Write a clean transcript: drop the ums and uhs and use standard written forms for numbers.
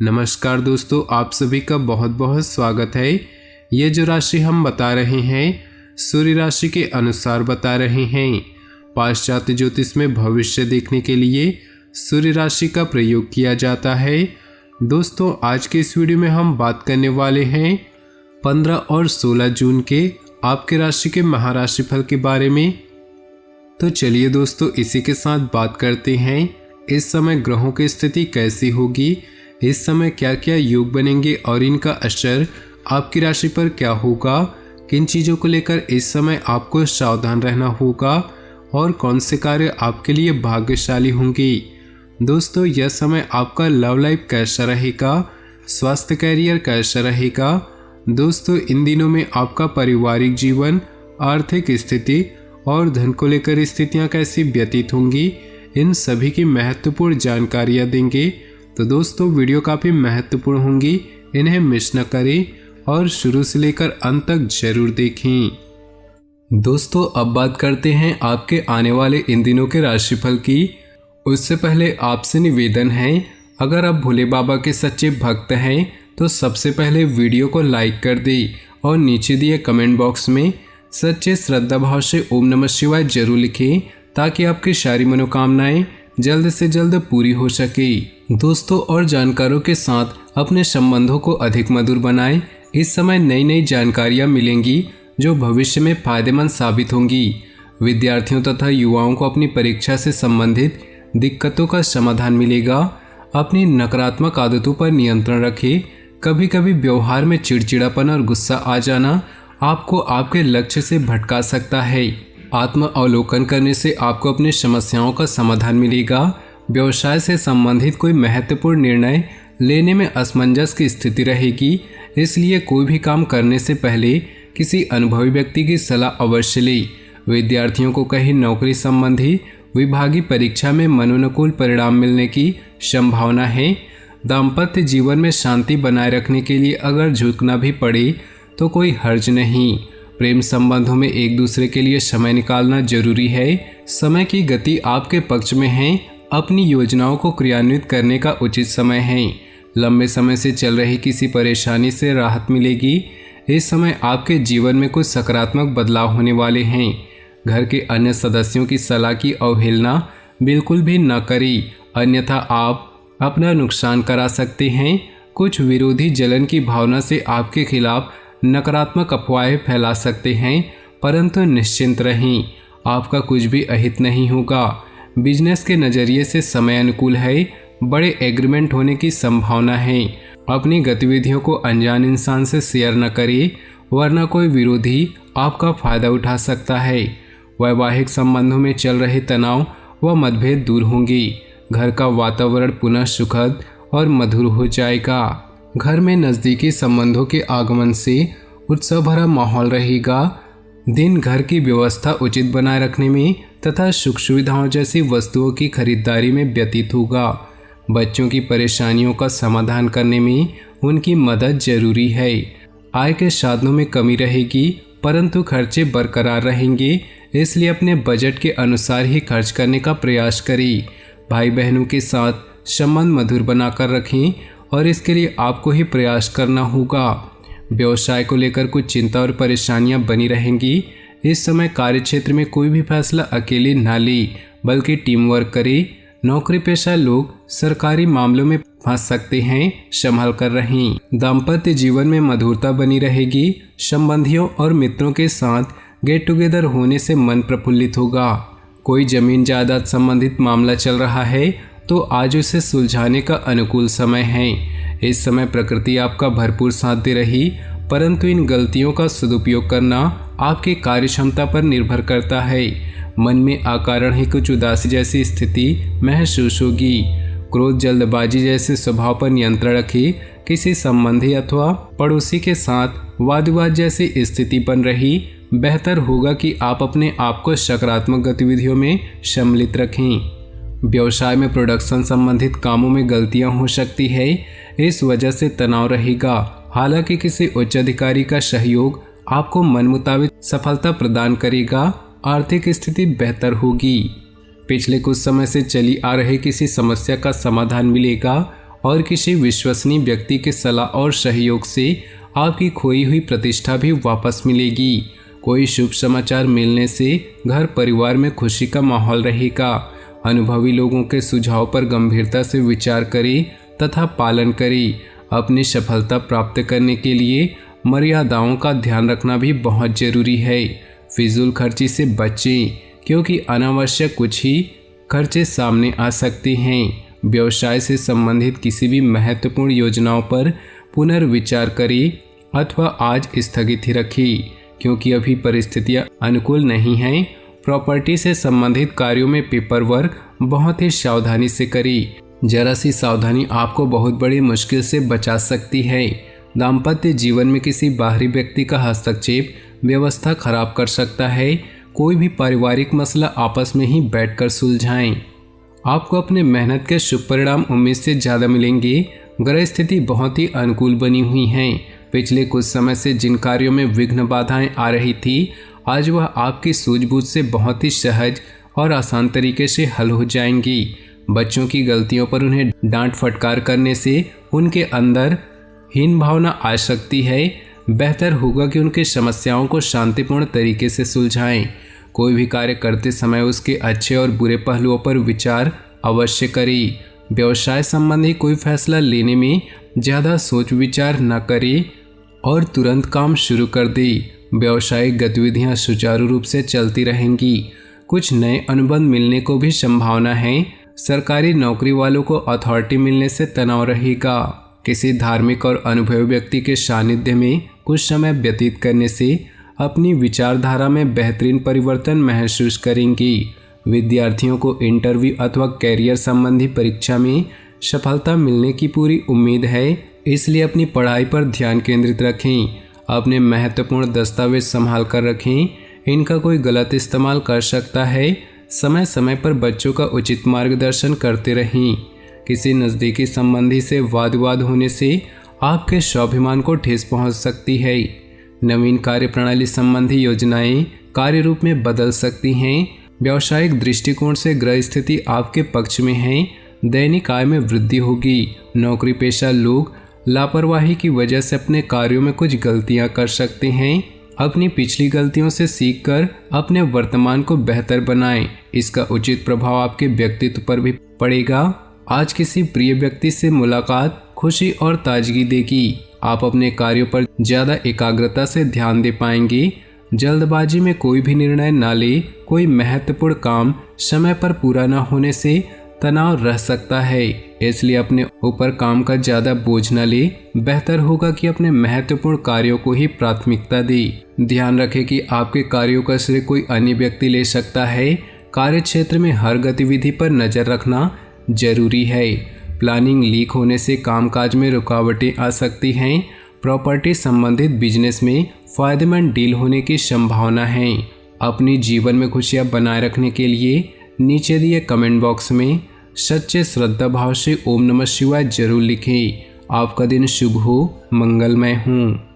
नमस्कार दोस्तों, आप सभी का बहुत बहुत स्वागत है। ये जो राशि हम बता रहे हैं सूर्य राशि के अनुसार बता रहे हैं। पाश्चात्य ज्योतिष में भविष्य देखने के लिए सूर्य राशि का प्रयोग किया जाता है। दोस्तों, आज के इस वीडियो में हम बात करने वाले हैं 15 और 16 जून के आपके राशि के महाराशि फल के बारे में। तो चलिए दोस्तों, इसी के साथ बात करते हैं इस समय ग्रहों की स्थिति कैसी होगी, इस समय क्या क्या योग बनेंगे और इनका असर आपकी राशि पर क्या होगा, किन चीज़ों को लेकर इस समय आपको सावधान रहना होगा और कौन से कार्य आपके लिए भाग्यशाली होंगे। दोस्तों, यह समय आपका लव लाइफ कैसा रहेगा, स्वास्थ्य कैरियर कैसा रहेगा। दोस्तों, इन दिनों में आपका पारिवारिक जीवन, आर्थिक स्थिति और धन को लेकर स्थितियाँ कैसी व्यतीत होंगी, इन सभी की महत्वपूर्ण जानकारियाँ देंगे। तो दोस्तों, वीडियो काफ़ी महत्वपूर्ण होंगी, इन्हें मिस न करें और शुरू से लेकर अंत तक जरूर देखें। दोस्तों, अब बात करते हैं आपके आने वाले इन दिनों के राशिफल की। उससे पहले आपसे निवेदन है, अगर आप भोले बाबा के सच्चे भक्त हैं तो सबसे पहले वीडियो को लाइक कर दें और नीचे दिए कमेंट बॉक्स में सच्चे श्रद्धा भाव से ओम नमः शिवाय जरूर लिखें, ताकि आपकी सारी मनोकामनाएं जल्द से जल्द पूरी हो सके। दोस्तों, और जानकारों के साथ अपने संबंधों को अधिक मधुर बनाएं। इस समय नई नई जानकारियां मिलेंगी जो भविष्य में फायदेमंद साबित होंगी। विद्यार्थियों तथा युवाओं को अपनी परीक्षा से संबंधित दिक्कतों का समाधान मिलेगा। अपनी नकारात्मक आदतों पर नियंत्रण रखें। कभी कभी व्यवहार में चिड़चिड़ापन और गुस्सा आ जाना आपको आपके लक्ष्य से भटका सकता है। आत्म अवलोकन करने से आपको अपनी समस्याओं का समाधान मिलेगा। व्यवसाय से संबंधित कोई महत्वपूर्ण निर्णय लेने में असमंजस की स्थिति रहेगी, इसलिए कोई भी काम करने से पहले किसी अनुभवी व्यक्ति की सलाह अवश्य लें। विद्यार्थियों को कहीं नौकरी संबंधी विभागीय परीक्षा में मनोनुकूल परिणाम मिलने की संभावना है। दाम्पत्य जीवन में शांति बनाए रखने के लिए अगर झुकना भी पड़े तो कोई हर्ज नहीं। प्रेम संबंधों में एक दूसरे के लिए समय निकालना जरूरी है। समय की गति आपके पक्ष में है। अपनी योजनाओं को क्रियान्वित करने का उचित समय है। लंबे समय से चल रही किसी परेशानी से राहत मिलेगी। इस समय आपके जीवन में कुछ सकारात्मक बदलाव होने वाले हैं। घर के अन्य सदस्यों की सलाह की अवहेलना बिल्कुल भी न करें, अन्यथा आप अपना नुकसान करा सकते हैं। कुछ विरोधी जलन की भावना से आपके खिलाफ नकारात्मक अफवाहें फैला सकते हैं, परंतु निश्चिंत रहें, आपका कुछ भी अहित नहीं होगा। बिजनेस के नज़रिए से समय अनुकूल है। बड़े एग्रीमेंट होने की संभावना है। अपनी गतिविधियों को अनजान इंसान से शेयर न करें, वरना कोई विरोधी आपका फायदा उठा सकता है। वैवाहिक संबंधों में चल रहे तनाव व मतभेद दूर होंगे। घर का वातावरण पुनः सुखद और मधुर हो जाएगा। घर में नज़दीकी संबंधों के आगमन से उत्सव भरा माहौल रहेगा। दिन घर की व्यवस्था उचित बनाए रखने में तथा सुख सुविधाओं जैसी वस्तुओं की खरीदारी में व्यतीत होगा। बच्चों की परेशानियों का समाधान करने में उनकी मदद जरूरी है। आय के साधनों में कमी रहेगी, परंतु खर्चे बरकरार रहेंगे, इसलिए अपने बजट के अनुसार ही खर्च करने का प्रयास करें। भाई बहनों के साथ संबंध मधुर बनाकर रखें और इसके लिए आपको ही प्रयास करना होगा। व्यवसाय को लेकर कुछ चिंता और परेशानियां बनी रहेंगी। इस समय कार्यक्षेत्र में कोई भी फैसला अकेले ना ले, बल्कि टीम वर्क करें। नौकरी पेशा लोग सरकारी मामलों में फंस सकते हैं, संभल कर रहें। दाम्पत्य जीवन में मधुरता बनी रहेगी। संबंधियों और मित्रों के साथ गेट टुगेदर होने से मन प्रफुल्लित होगा। कोई जमीन जायदाद संबंधित मामला चल रहा है तो आज उसे सुलझाने का अनुकूल समय है। इस समय प्रकृति आपका भरपूर साथ दे रही, परंतु इन गलतियों का सदुपयोग करना आपकी कार्य क्षमता पर निर्भर करता है। मन में अकारण ही कुछ उदासी जैसी स्थिति महसूस होगी। क्रोध जल्दबाजी जैसे स्वभाव पर नियंत्रण रखें। किसी संबंधी अथवा पड़ोसी के साथ वाद विवाद जैसी स्थिति बन रही, बेहतर होगा कि आप अपने आप को सकारात्मक गतिविधियों में सम्मिलित रखें। व्यवसाय में प्रोडक्शन संबंधित कामों में गलतियां हो सकती है, इस वजह से तनाव रहेगा। हालांकि किसी उच्च अधिकारी का सहयोग आपको मन मुताबिक सफलता प्रदान करेगा। आर्थिक स्थिति बेहतर होगी। पिछले कुछ समय से चली आ रही किसी समस्या का समाधान मिलेगा और किसी विश्वसनीय व्यक्ति के सलाह और सहयोग से आपकी खोई हुई प्रतिष्ठा भी वापस मिलेगी। कोई शुभ समाचार मिलने से घर परिवार में खुशी का माहौल रहेगा। अनुभवी लोगों के सुझाव पर गंभीरता से विचार करें तथा पालन करें। अपनी सफलता प्राप्त करने के लिए मर्यादाओं का ध्यान रखना भी बहुत जरूरी है। फिजूल खर्ची से बचें, क्योंकि अनावश्यक कुछ ही खर्चे सामने आ सकते हैं। व्यवसाय से संबंधित किसी भी महत्वपूर्ण योजनाओं पर पुनर्विचार करें अथवा आज स्थगित ही रखें, क्योंकि अभी परिस्थितियां अनुकूल नहीं हैं। प्रॉपर्टी से संबंधित कार्यों में पेपर वर्क बहुत ही सावधानी से करें। जरा सी सावधानी आपको बहुत बड़ी मुश्किल से बचा सकती है। दाम्पत्य जीवन में किसी बाहरी व्यक्ति का हस्तक्षेप व्यवस्था खराब कर सकता है। कोई भी पारिवारिक मसला आपस में ही बैठकर सुलझाएं। आपको अपने मेहनत के शुभ परिणाम उम्मीद से ज़्यादा मिलेंगे। ग्रह स्थिति बहुत ही अनुकूल बनी हुई है। पिछले कुछ समय से जिन कार्यों में विघ्न बाधाएं आ रही थी, आज वह आपकी सूझबूझ से बहुत ही सहज और आसान तरीके से हल हो जाएंगी। बच्चों की गलतियों पर उन्हें डांट फटकार करने से उनके अंदर हीन भावना आ सकती है। बेहतर होगा कि उनकी समस्याओं को शांतिपूर्ण तरीके से सुलझाएं। कोई भी कार्य करते समय उसके अच्छे और बुरे पहलुओं पर विचार अवश्य करें। व्यवसाय संबंधी कोई फैसला लेने में ज़्यादा सोच विचार न करें और तुरंत काम शुरू कर दें। व्यावसायिक गतिविधियां सुचारू रूप से चलती रहेंगी। कुछ नए अनुबंध मिलने को भी संभावना है। सरकारी नौकरी वालों को अथॉरिटी मिलने से तनाव रहेगा। किसी धार्मिक और अनुभवी व्यक्ति के सानिध्य में कुछ समय व्यतीत करने से अपनी विचारधारा में बेहतरीन परिवर्तन महसूस करेंगी। विद्यार्थियों को इंटरव्यू अथवा कैरियर संबंधी परीक्षा में सफलता मिलने की पूरी उम्मीद है, इसलिए अपनी पढ़ाई पर ध्यान केंद्रित रखें। अपने महत्वपूर्ण दस्तावेज संभाल कर रखें, इनका कोई गलत इस्तेमाल कर सकता है। समय समय पर बच्चों का उचित मार्गदर्शन करते रहें। किसी नज़दीकी संबंधी से वाद विवाद होने से आपके स्वाभिमान को ठेस पहुंच सकती है। नवीन कार्य प्रणाली संबंधी योजनाएं कार्य रूप में बदल सकती हैं। व्यावसायिक दृष्टिकोण से ग्रह स्थिति आपके पक्ष में है। दैनिक आय में वृद्धि होगी। नौकरी पेशा लोग लापरवाही की वजह से अपने कार्यों में कुछ गलतियां कर सकते हैं। अपनी पिछली गलतियों से सीखकर अपने वर्तमान को बेहतर बनाएं। इसका उचित प्रभाव आपके व्यक्तित्व पर भी पड़ेगा। आज किसी प्रिय व्यक्ति से मुलाकात खुशी और ताजगी देगी। आप अपने कार्यों पर ज़्यादा एकाग्रता से ध्यान दे पाएंगे। जल्दबाजी में कोई भी निर्णय न ले। कोई महत्वपूर्ण काम समय पर पूरा न होने से तनाव रह सकता है, इसलिए अपने ऊपर काम का ज़्यादा बोझ न ले। बेहतर होगा कि अपने महत्वपूर्ण कार्यों को ही प्राथमिकता दें। ध्यान रखें कि आपके कार्यों का श्रेय कोई अन्य व्यक्ति ले सकता है। कार्य क्षेत्र में हर गतिविधि पर नज़र रखना जरूरी है। प्लानिंग लीक होने से कामकाज में रुकावटें आ सकती हैं। प्रॉपर्टी संबंधित बिजनेस में फायदेमंद डील होने की संभावना है। अपनी जीवन में खुशियां बनाए रखने के लिए नीचे दिए कमेंट बॉक्स में सच्चे श्रद्धा भाव से ओम नमः शिवाय जरूर लिखें। आपका दिन शुभ हो, मंगलमय हो।